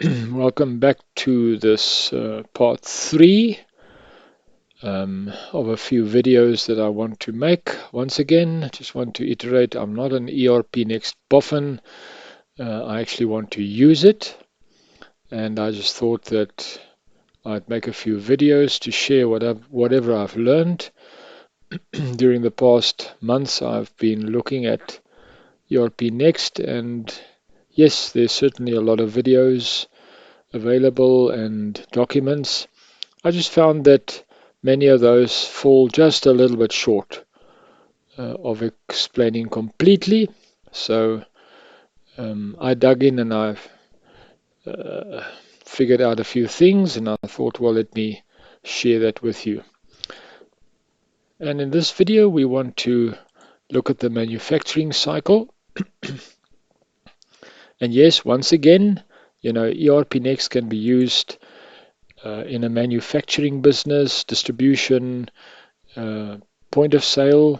Welcome back to this part 3 of a few videos that I want to make. Once again, I just want to iterate, I'm not an ERPNext boffin. I actually want to use it, and I just thought that I'd make a few videos to share whatever I've learned. During the past months, I've been looking at ERPNext, and yes, there's certainly a lot of videos available and documents. I just found that many of those fall just a little bit short of explaining completely. So I dug in and I've figured out a few things, and I thought, well, let me share that with you. And in this video, we want to look at the manufacturing cycle. And yes, once again, ERPNext can be used in a manufacturing business, distribution, point of sale,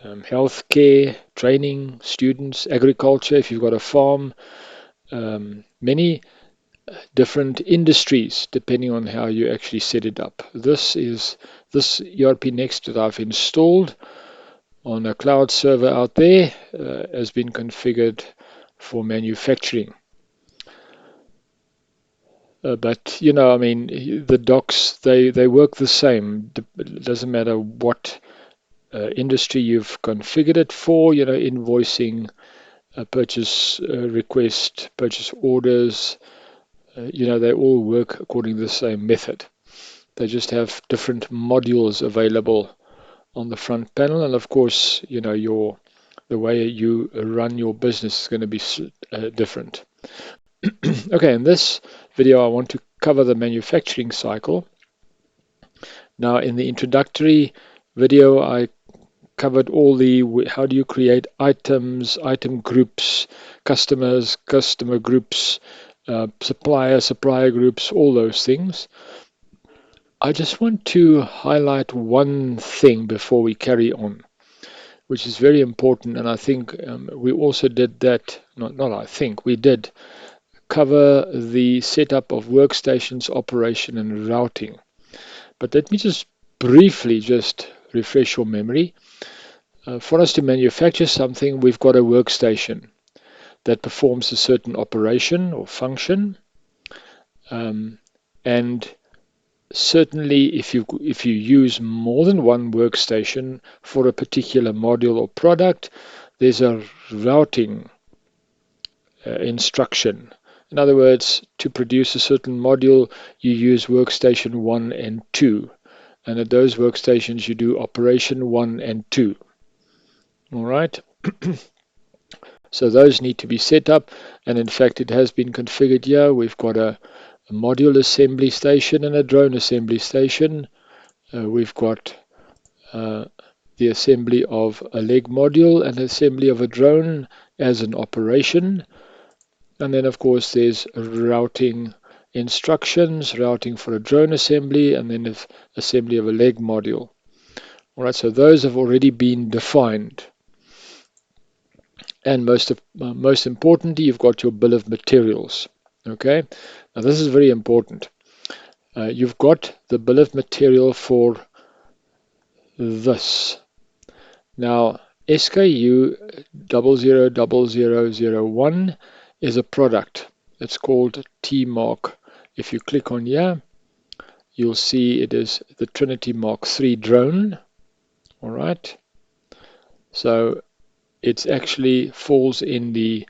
healthcare, training, students, agriculture, if you've got a farm, many different industries depending on how you actually set it up. This ERPNext that I've installed on a cloud server out there has been configured for manufacturing. But I mean, the docs, they work the same. It doesn't matter what industry you've configured it for, invoicing, purchase request, purchase orders, they all work according to the same method. They just have different modules available on the front panel, and of course, the way you run your business is going to be different. Okay, in this video, I want to cover the manufacturing cycle. Now, in the introductory video, I covered all the how do you create items, item groups, customers, customer groups, supplier groups, all those things. I just want to highlight one thing before we carry on, which is very important, and I think we also did that, not I think, we did cover the setup of workstations, operation, and routing. But let me just briefly just refresh your memory. For us to manufacture something, we've got a workstation that performs a certain operation or function. And certainly, if you use more than one workstation for a particular module or product, there's a routing instruction. In other words, to produce a certain module, you use workstation 1 and 2. And at those workstations, you do operation 1 and 2. All right. So those need to be set up, and in fact it has been configured here. We've got a module assembly station and a drone assembly station. We've got the assembly of a leg module and assembly of a drone as an operation. And then of course there's routing instructions, routing for a drone assembly, and then assembly of a leg module. All right, so those have already been defined. And most importantly, you've got your bill of materials. Okay, now this is very important. You've got the bill of material for this. Now, SKU 000001 is a product. It's called T-Mark. If you click on here, you'll see it is the Trinity Mark III drone. All right. So it actually falls in the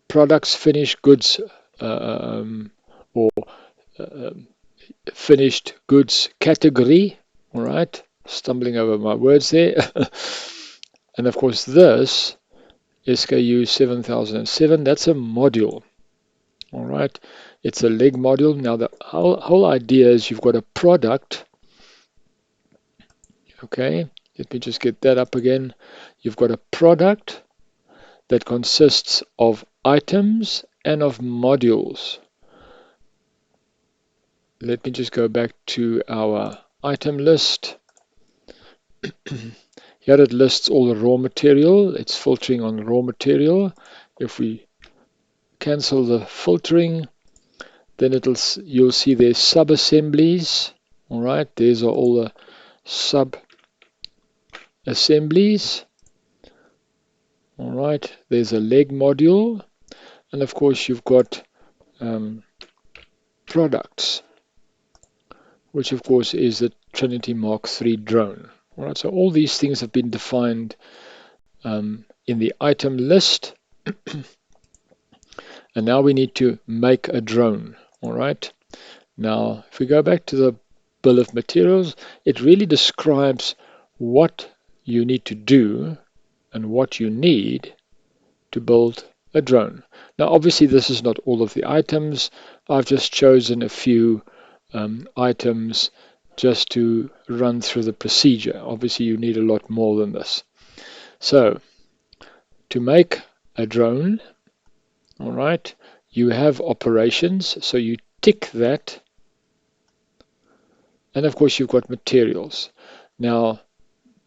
products, finished goods, or finished goods category. All right, stumbling over my words there. And of course, this SKU 7007, that's a module. All right, it's a leg module. Now, the whole idea is you've got a product. Okay, let me just get that up again. You've got a product that consists of items and of modules. Let me just go back to our item list. Here it lists all the raw material. It's filtering on raw material. If we cancel the filtering, then you'll see there's sub-assemblies. All right, these are all the sub-assemblies. All right, there's a leg module, and of course you've got products, which of course is the Trinity Mark III drone. All right, so all these things have been defined in the item list, and now we need to make a drone. All right, now if we go back to the bill of materials, it really describes what you need to do and what you need to build a drone. Now obviously this is not all of the items. I've just chosen a few items just to run through the procedure. Obviously you need a lot more than this. So to make a drone, all right, you have operations, so you tick that, and of course you've got materials. Now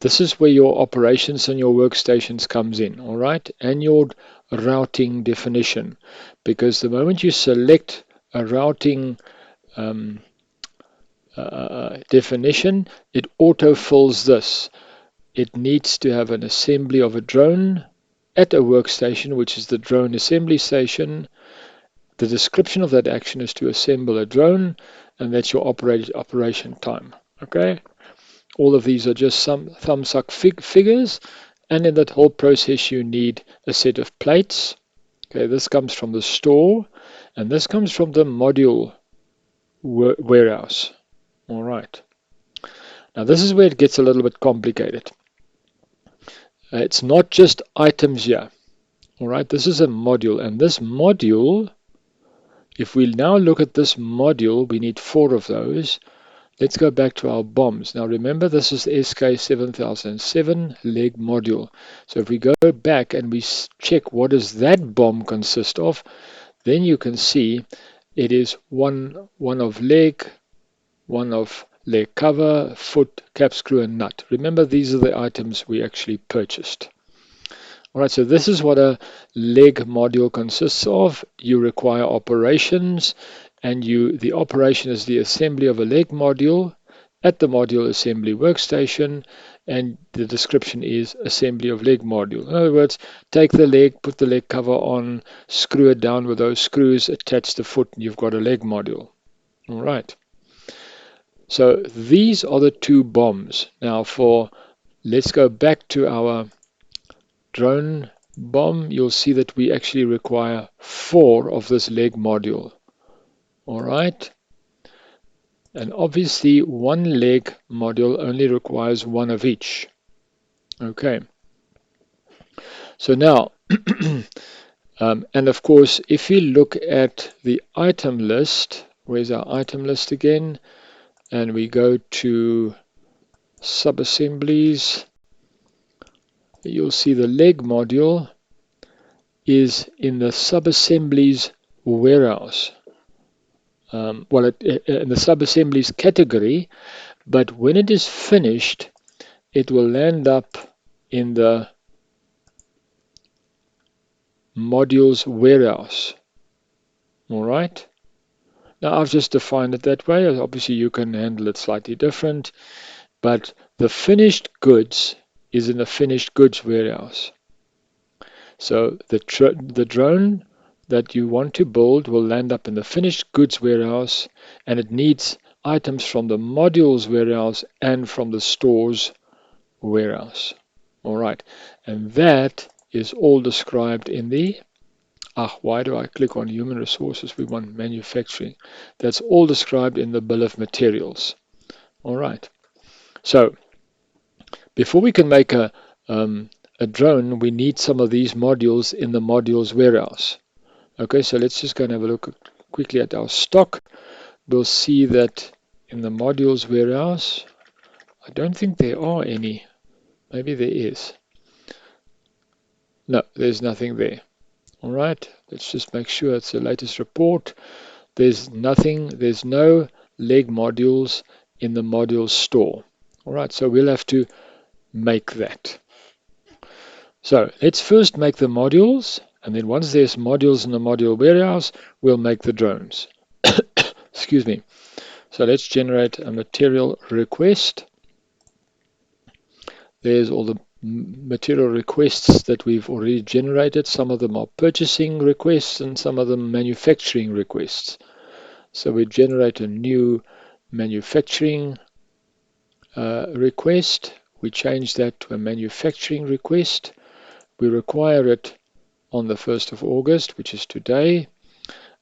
this is where your operations and your workstations comes in, all right, and your routing definition, because the moment you select a routing definition, it auto-fills this. It needs to have an assembly of a drone at a workstation, which is the drone assembly station. The description of that action is to assemble a drone, and that's your operation time. Okay, all of these are just some thumbs-up figures, and in that whole process you need a set of plates. Okay, this comes from the store, and this comes from the module warehouse. All right. Now this is where it gets a little bit complicated. It's not just items here. All right, this is a module, and this module, if we now look at this module, we need 4 of those. Let's go back to our bombs. Now remember, this is the SK7007 leg module. So if we go back and we check what does that bomb consist of, then you can see it is one of leg, one of leg cover, foot, cap screw, and nut. Remember, these are the items we actually purchased. All right, so this is what a leg module consists of. You require operations, and the operation is the assembly of a leg module at the module assembly workstation, and the description is assembly of leg module. In other words, take the leg, put the leg cover on, screw it down with those screws, attach the foot, and you've got a leg module. All right. So these are the 2 bombs. Now let's go back to our drone bomb. You'll see that we actually require 4 of this leg module. All right. And obviously 1 leg module only requires 1 of each. Okay. So now, and of course, if you look at the item list, where's our item list again? And we go to sub-assemblies, you'll see the leg module is in the sub-assemblies warehouse. In the sub-assemblies category, but when it is finished, it will land up in the modules warehouse. All right. Now I've just defined it that way. Obviously you can handle it slightly different, but the finished goods is in the finished goods warehouse. So the drone that you want to build will land up in the finished goods warehouse, and it needs items from the modules warehouse and from the stores warehouse. All right, and that is all described in the why do I click on human resources? We want manufacturing. That's all described in the bill of materials. All right. So before we can make a drone, we need some of these modules in the modules warehouse. Okay, so let's just go and have a look quickly at our stock. We'll see that in the modules warehouse, I don't think there are any. Maybe there is. No, there's nothing there. All right, let's just make sure it's the latest report. There's nothing, there's no leg modules in the modules store. All right, so we'll have to make that. So let's first make the modules, and then once there's modules in the module warehouse, we'll make the drones. Excuse me. So let's generate a material request. There's all the material requests that we've already generated. Some of them are purchasing requests and some of them manufacturing requests. So we generate a new manufacturing request. We change that to a manufacturing request. We require it on the 1st of August, which is today.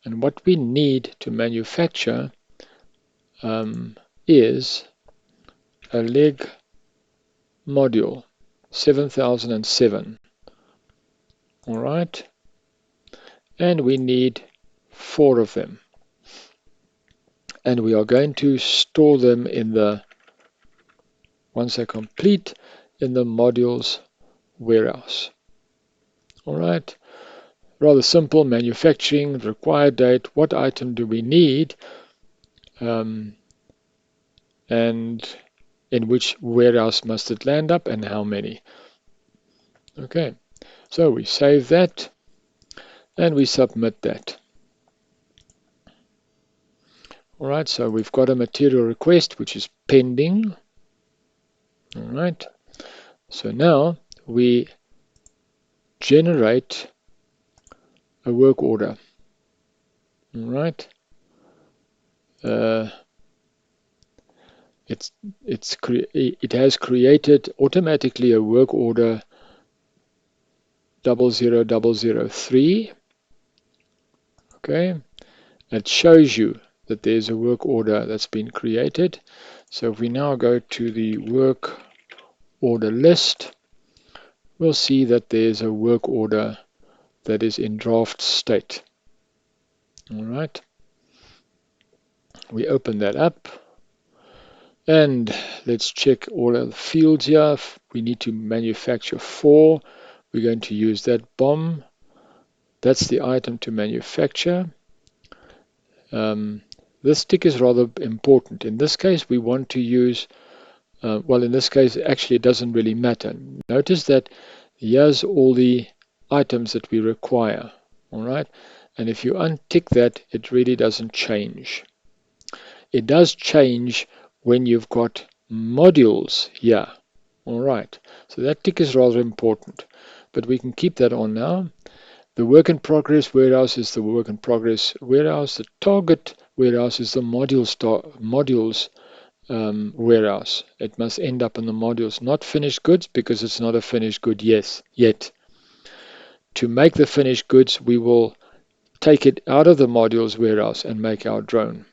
And what we need to manufacture is a leg module 7007. All right. And we need 4 of them. And we are going to store them in the, once they're complete, in the modules warehouse. All right. Rather simple. Manufacturing, required date, what item do we need, and in which warehouse must it land up and how many. Okay, so we save that and we submit that. All right, so we've got a material request which is pending. All right, so now we generate a work order. All right, it has created automatically a work order 00003. Okay, it shows you that there's a work order that's been created. So if we now go to the work order list, we'll see that there's a work order that is in draft state. All right, we open that up and let's check all of the fields here. We need to manufacture 4. We're going to use that BOM. That's the item to manufacture. This tick is rather important. In this case, we want to use, well, in this case, actually, it doesn't really matter. Notice that here's all the items that we require. All right. And if you untick that, it really doesn't change. It does change when you've got modules here. All right. So that tick is rather important, but we can keep that on now. The work in progress warehouse is the work in progress warehouse. The target warehouse is the modules warehouse. It must end up in the modules, not finished goods, because it's not a finished good yet. To make the finished goods, we will take it out of the modules warehouse and make our drone.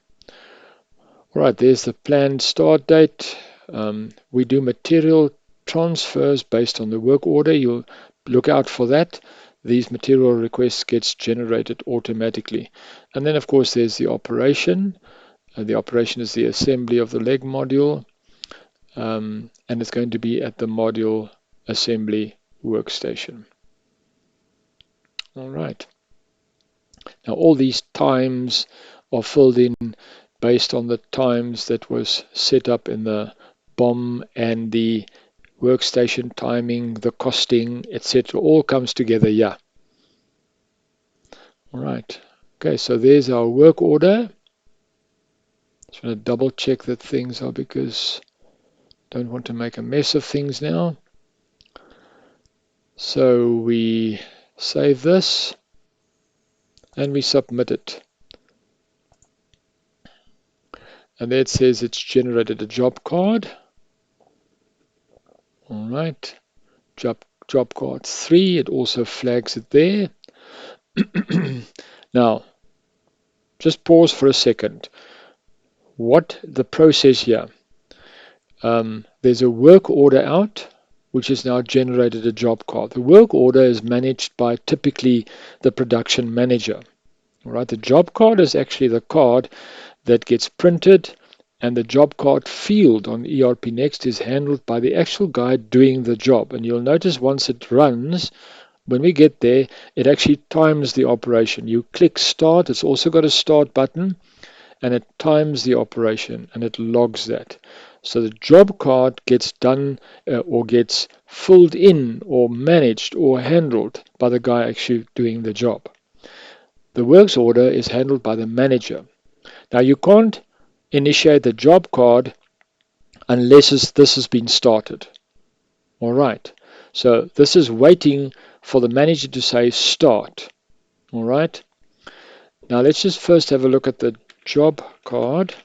All right, there's the planned start date. We do material transfers based on the work order. You'll look out for that. These material requests gets generated automatically. And then, of course, there's the operation. The operation is the assembly of the leg module. And it's going to be at the module assembly workstation. All right. Now, all these times are filled in based on the times that was set up in the BOM and the workstation timing, the costing, etc. all comes together here. All right. Okay, so there's our work order. Just want to double check that things are, because I don't want to make a mess of things now. So we save this and we submit it. And there it says it's generated a job card. All right. Job card 3, it also flags it there. Now, just pause for a second. What the process here? There's a work order out, which has now generated a job card. The work order is managed by typically the production manager. All right, the job card is actually the card that gets printed, and the job card field on ERPNext is handled by the actual guy doing the job. And you'll notice once it runs, when we get there, it actually times the operation. You click start, it's also got a start button, and it times the operation and it logs that. So the job card gets done or gets filled in or managed or handled by the guy actually doing the job. The works order is handled by the manager. Now you can't initiate the job card unless this has been started. All right. So this is waiting for the manager to say start. All right. Now let's just first have a look at the job card.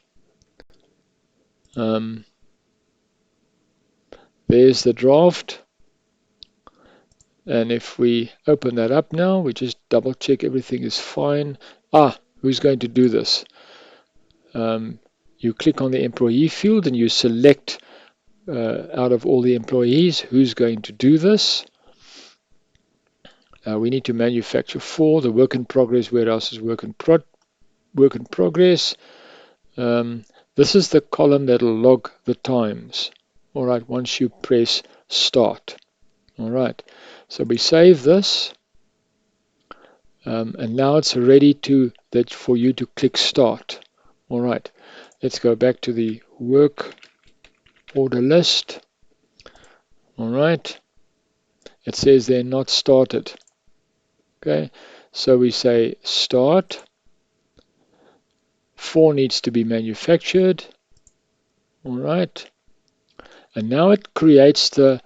There's the draft. And if we open that up now, we just double check everything is fine. Who's going to do this? You click on the employee field and you select out of all the employees who's going to do this. We need to manufacture 4. The work in progress warehouse is work in progress. This is the column that'll log the times. All right, once you press start. All right, so we save this. And now it's ready for you to click start. All right, let's go back to the work order list. All right, it says they're not started. Okay, so we say start. 4 needs to be manufactured. All right, and now it creates the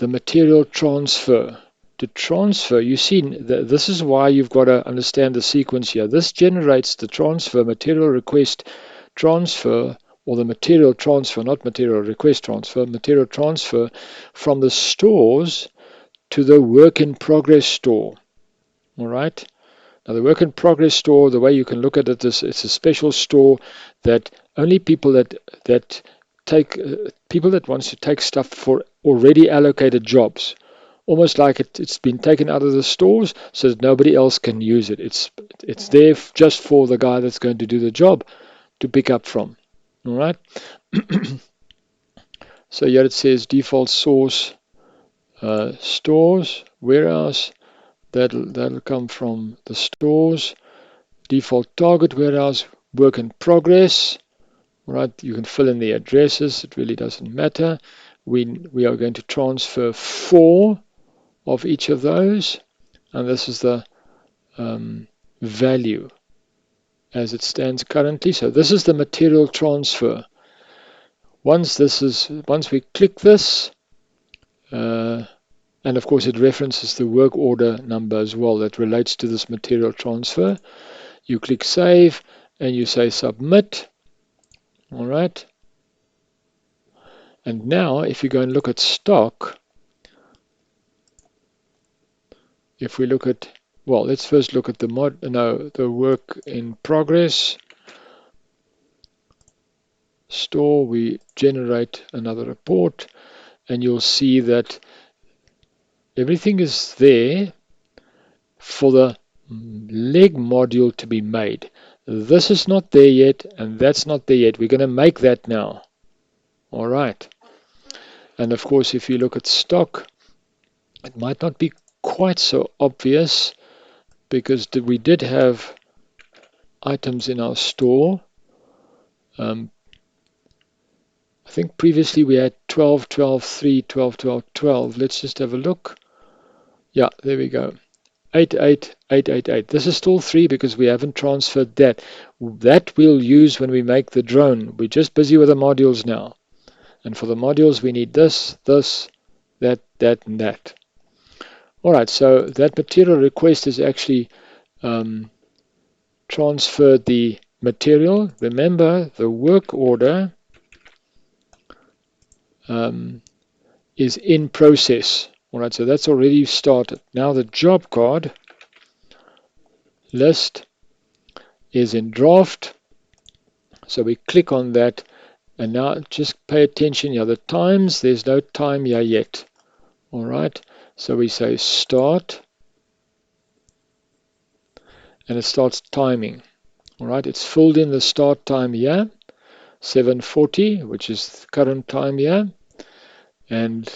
material transfer. To transfer, you see, this is why you've got to understand the sequence here. This generates the transfer, material request transfer, or the material transfer, not material request transfer, material transfer from the stores to the work in progress store. All right. Now the work in progress store, the way you can look at it is it's a special store that only people that take people that wants to take stuff for already allocated jobs. Almost like it's been taken out of the stores so that nobody else can use it. It's there just for the guy that's going to do the job to pick up from. All right. So here it says default source stores warehouse. That'll come from the stores. Default target warehouse work in progress. All right. You can fill in the addresses. It really doesn't matter. We are going to transfer 4 of each of those, and this is the value as it stands currently. So this is the material transfer. Once we click this, and of course it references the work order number as well that relates to this material transfer. You click save and you say submit. All right. And now if you go and look at stock, if we look at, well, let's first look at the work in progress store. We generate another report and you'll see that everything is there for the leg module to be made. This is not there yet and that's not there yet. We're going to make that now. All right. And of course, if you look at stock, it might not be quite so obvious because we did have items in our store. I think previously we had 12, 12, 3, 12, 12, 12. Let's just have a look. Yeah, there we go. 8, 8, 8, 8, 8. This is still 3 because we haven't transferred that. That we'll use when we make the drone. We're just busy with the modules now. And for the modules, we need this, this, that, that, and that. All right, so that material request is actually transferred the material. Remember, the work order is in process. All right, so that's already started. Now the job card list is in draft. So we click on that, and now just pay attention here. The times, there's no time here yet. All right, so we say start, and it starts timing. All right, it's filled in the start time here, 7:40, which is the current time here. And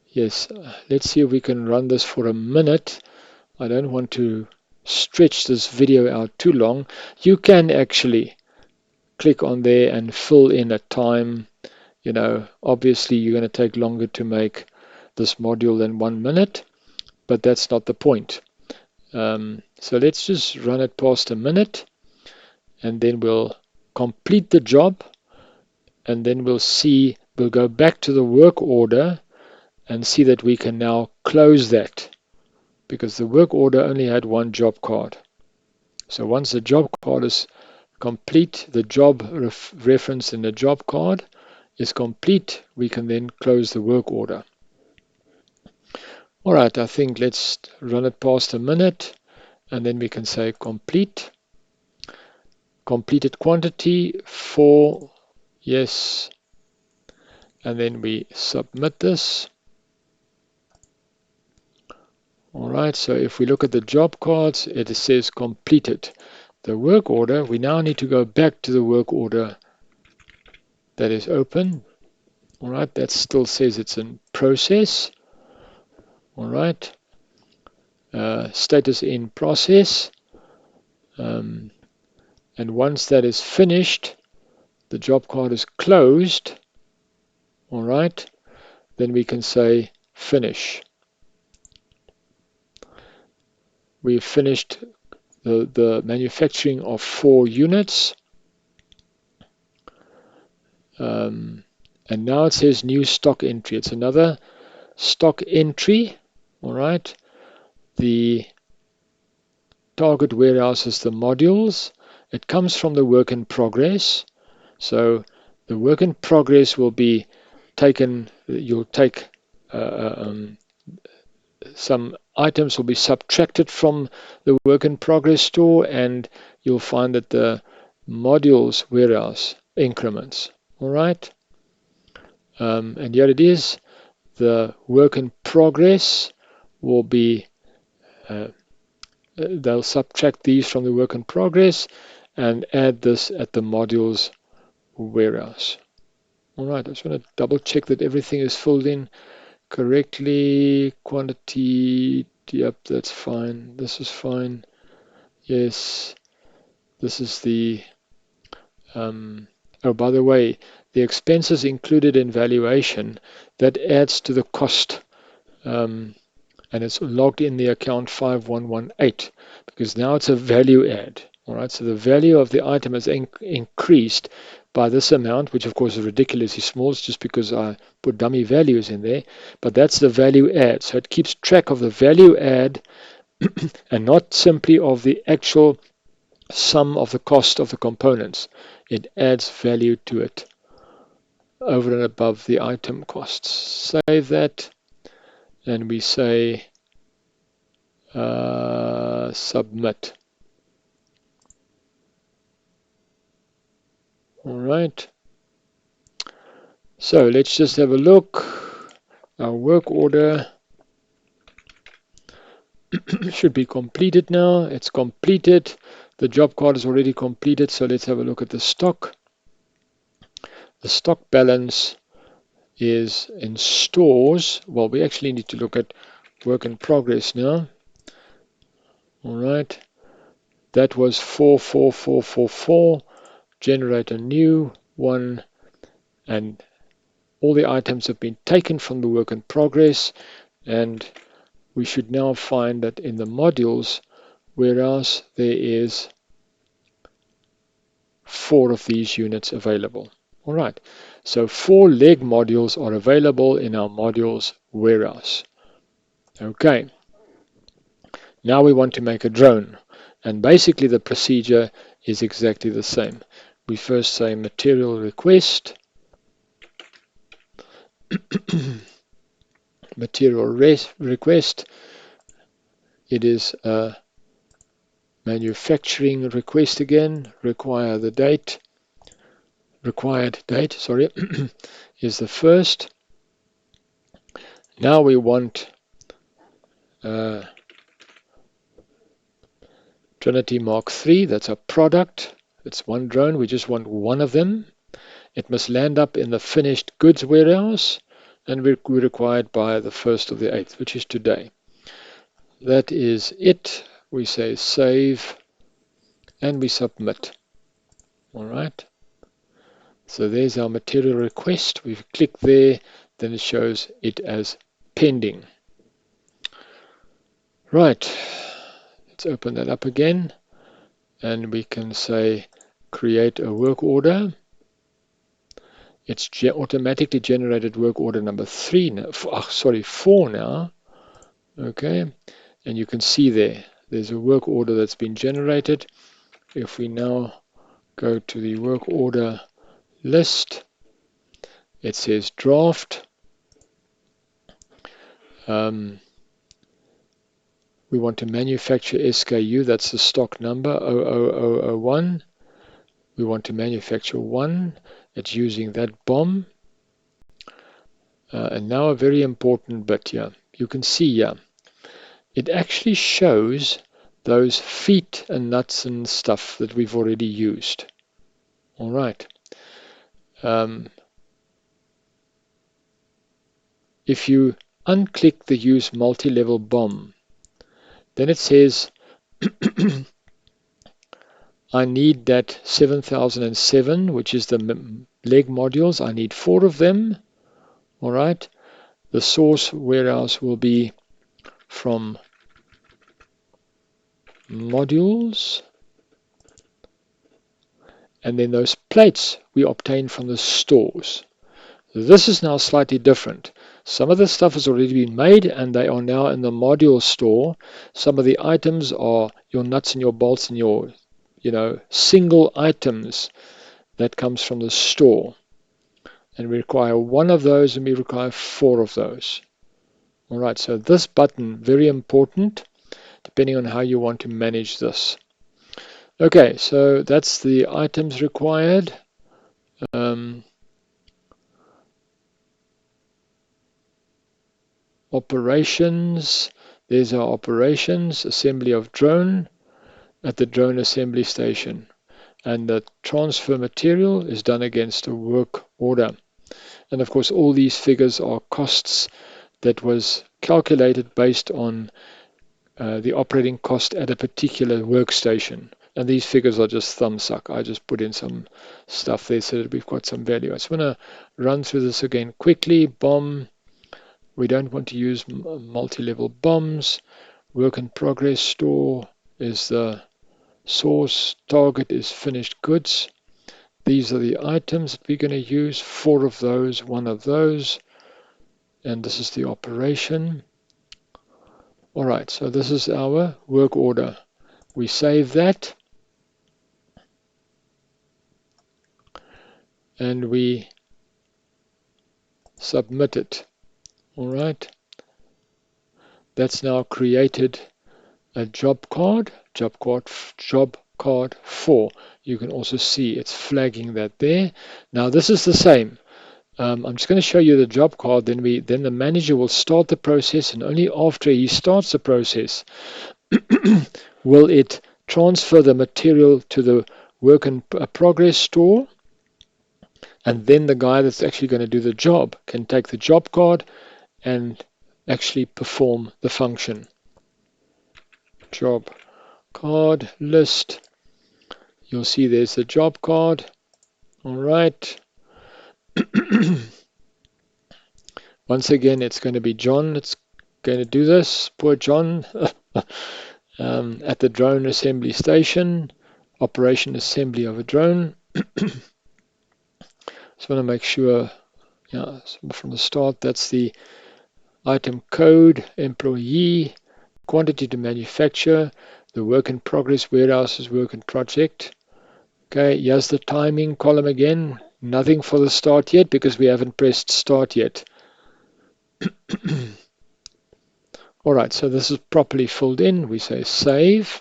yes, let's see if we can run this for a minute. I don't want to stretch this video out too long. You can actually click on there and fill in a time obviously you're going to take longer to make this module than 1 minute, but that's not the point. So let's just run it past a minute, and then we'll complete the job, and then we'll go back to the work order and see that we can now close that, because the work order only had one job card. So once the job card is complete, the job reference in the job card is complete, we can then close the work order. All right, I think let's run it past a minute, and then we can say complete. Completed quantity 4, yes, and then we submit this. All right, so if we look at the job cards, it says completed. The work order, we now need to go back to the work order that is open. All right, that still says it's in process. All right, status in process. And once that is finished, the job card is closed. All right, then we can say finish. We've finished the manufacturing of 4 units. And now it says new stock entry. It's another stock entry. All right. The target warehouse is the modules. It comes from the work in progress. So the work in progress will be taken. You'll take some items will be subtracted from the work in progress store, and you'll find that the modules warehouse increments. All right. And here it is. The work in progress will be, they'll subtract these from the work in progress and add this at the modules warehouse. All right, I just want to double check that everything is filled in correctly. Quantity, yep, that's fine. This is fine. Yes, this is the, oh, by the way, the expenses included in valuation, that adds to the cost, and it's logged in the account 5118, because now it's a value add. All right, so the value of the item has increased by this amount, which of course is ridiculously small. It's just because I put dummy values in there, but that's the value add. So it keeps track of the value add and not simply of the actual sum of the cost of the components. It adds value to it over and above the item costs. Save that, and we say submit. All right. So let's just have a look. Our work order should be completed now. It's completed. The job card is already completed. So let's have a look at the stock. The stock balance is in stores. Well, we actually need to look at work in progress now. All right. That was 44444. Generate a new one, and all the items have been taken from the work in progress, and we should now find that in the modules, whereas there is 4 of these units available. All right, so 4 leg modules are available in our modules warehouse. Okay, now we want to make a drone, and basically the procedure is exactly the same. We first say material request, material request. It is a manufacturing request again. Required date, sorry, is the first. Now we want Trinity Mark III. That's a product. It's one drone. We just want one of them. It must land up in the finished goods warehouse, and we're required by the 1st of the 8th, which is today. That is it. We say save, and we submit. All right. So there's our material request. We click there, then it shows it as pending. Right, let's open that up again, and we can say create a work order. It's automatically generated work order number 3 now, 4 now. Okay, and you can see there's a work order that's been generated. If we now go to the work order list, it says draft. We want to manufacture SKU, that's the stock number 00001. We want to manufacture 1. It's using that BOM. And now a very important bit here. You can see here, it actually shows those feet and nuts and stuff that we've already used. All right. If you unclick the use multi-level BOM, then it says I need that 7007, which is the leg modules. I need 4 of them. All right. The source warehouse will be from modules. And then those plates we obtain from the stores. This is now slightly different. Some of the stuff has already been made and they are now in the module store. Some of the items are your nuts and your bolts and your, single items that comes from the store. And we require 1 of those and we require 4 of those. All right, so this button, very important, depending on how you want to manage this. Okay, so that's the items required. Operations, there's our operations, assembly of drone at the drone assembly station. And the transfer material is done against a work order. And of course, all these figures are costs that was calculated based on the operating cost at a particular workstation. And these figures are just thumbsuck. I just put in some stuff there so that we've got some value. I just want to run through this again quickly. BOM. We don't want to use multi-level BOMs. Work in progress store is the source. Target is finished goods. These are the items that we're going to use. 4 of those, 1 of those. And this is the operation. All right, so this is our work order. We save that. And we submit it. All right. That's now created a job card 4. You can also see it's flagging that there. Now this is the same. I'm just going to show you the job card. Then the manager will start the process, and only after he starts the process will it transfer the material to the work in progress store. And then the guy that's actually going to do the job can take the job card and actually perform the function. Job card list. You'll see there's the job card. All right. Once again, it's going to be John that's going to do this. Poor John. At the drone assembly station. Operation assembly of a drone. Just want to make sure, from the start, that's the item code, employee, quantity to manufacture, the work in progress warehouse is work in project. Okay, here's the timing column again. Nothing for the start yet because we haven't pressed start yet. All right, so this is properly filled in. We say save.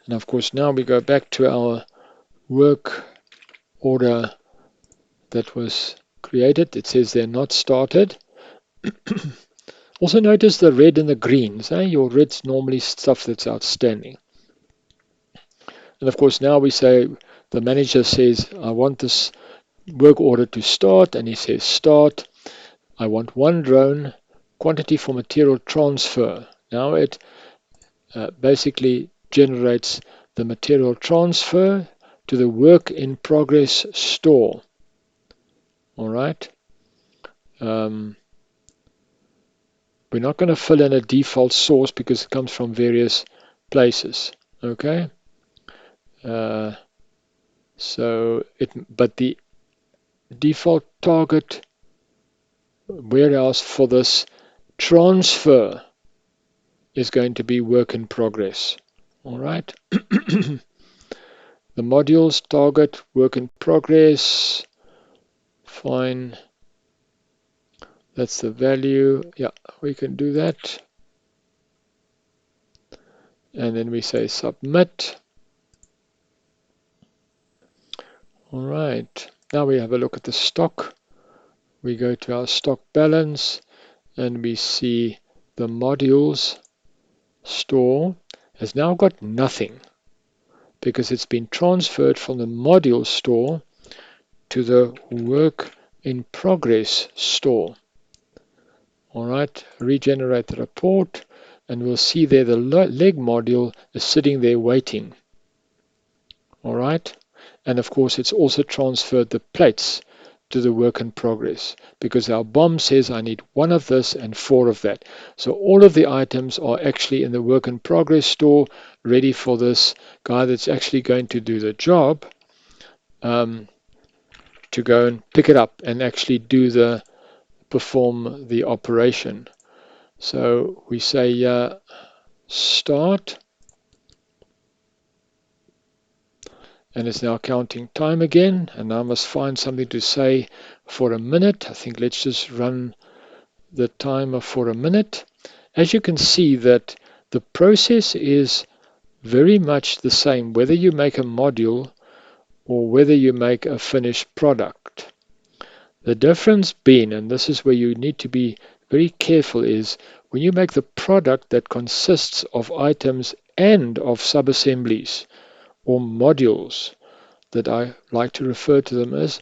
And of course, now we go back to our work order that was created. It says they're not started. Also notice the red and the greens. Your red's normally stuff that's outstanding. And of course now we say, the manager says, I want this work order to start, and he says start. I want 1 drone, quantity for material transfer. Now it basically generates the material transfer to the work in progress store. All right. We're not going to fill in a default source because it comes from various places. Okay. But the default target warehouse for this transfer is going to be work in progress. All right. The modules target work in progress. Fine. That's the value. Yeah, we can do that. And then we say submit. All right. Now we have a look at the stock. We go to our stock balance and we see the modules store has now got nothing because it's been transferred from the module store to the work in progress store. All right, regenerate the report and we'll see there the leg module is sitting there waiting. All right, and of course it's also transferred the plates to the work in progress because our BOM says I need 1 of this and 4 of that. So all of the items are actually in the work in progress store ready for this guy that's actually going to do the job to go and pick it up and actually perform the operation. So we say start, and it's now counting time again, and now I must find something to say for a minute. I think let's just run the timer for a minute. As you can see that the process is very much the same whether you make a module or whether you make a finished product. The difference being, and this is where you need to be very careful, is when you make the product that consists of items and of sub-assemblies or modules, that I like to refer to them as,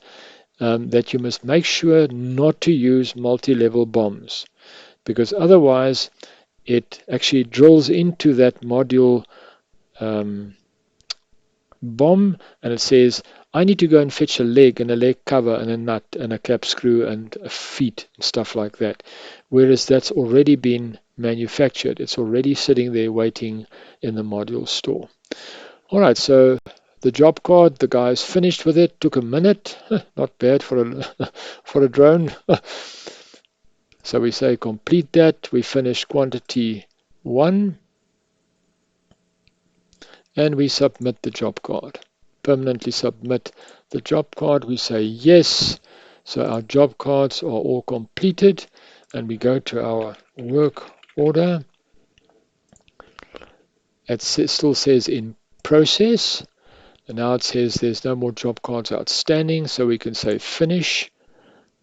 that you must make sure not to use multi-level BOMs, because otherwise it actually drills into that module BOM and it says, I need to go and fetch a leg and a leg cover and a nut and a cap screw and a feet and stuff like that. Whereas that's already been manufactured. It's already sitting there waiting in the module store. All right, so the job card, the guy's finished with it. Took a minute. Not bad for a drone. So we say complete that. We finish quantity 1. And we submit the job card. Permanently submit the job card. We say yes. So our job cards are all completed. And we go to our work order. It still says in process. And now it says there's no more job cards outstanding. So we can say finish.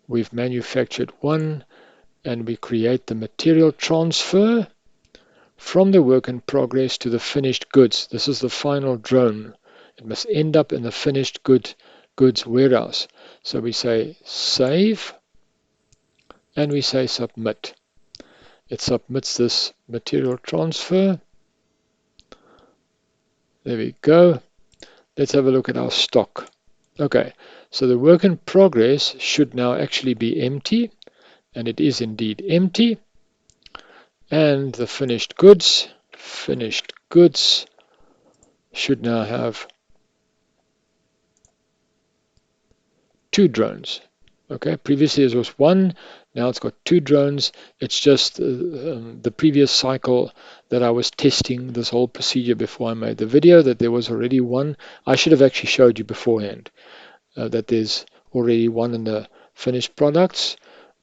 We've manufactured 1. And we create the material transfer from the work in progress to the finished goods. This is the final drone. It must end up in the finished goods warehouse. So we say save and we say submit. It submits this material transfer. There we go. Let's have a look at our stock. Okay, so the work in progress should now actually be empty, and it is indeed empty. And the finished goods should now have 2 drones. Okay, previously it was 1, now it's got 2 drones. It's just the previous cycle that I was testing this whole procedure before I made the video, that there was already 1. I should have actually showed you beforehand that there's already 1 in the finished products.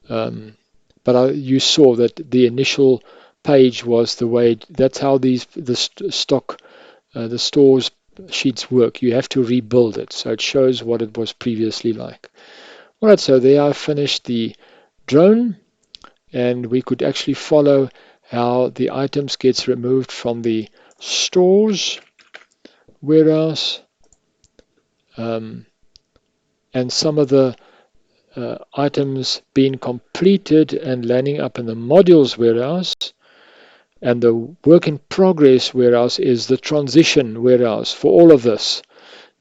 But you saw that the initial page was the way, that's how the store's sheets work. You have to rebuild it, so it shows what it was previously like. All right, so there I finished the drone, and we could actually follow how the items gets removed from the stores warehouse, and some of the items being completed and landing up in the modules warehouse. And the work in progress warehouse is the transition warehouse for all of this.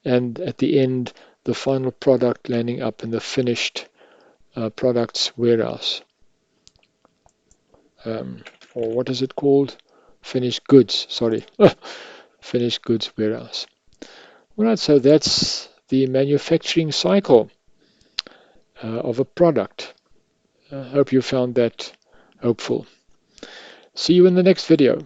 and at the end, the final product landing up in the finished products warehouse. Or what is it called? Finished goods, sorry. Finished goods warehouse. Alright, so that's the manufacturing cycle of a product. I hope you found that helpful. See you in the next video.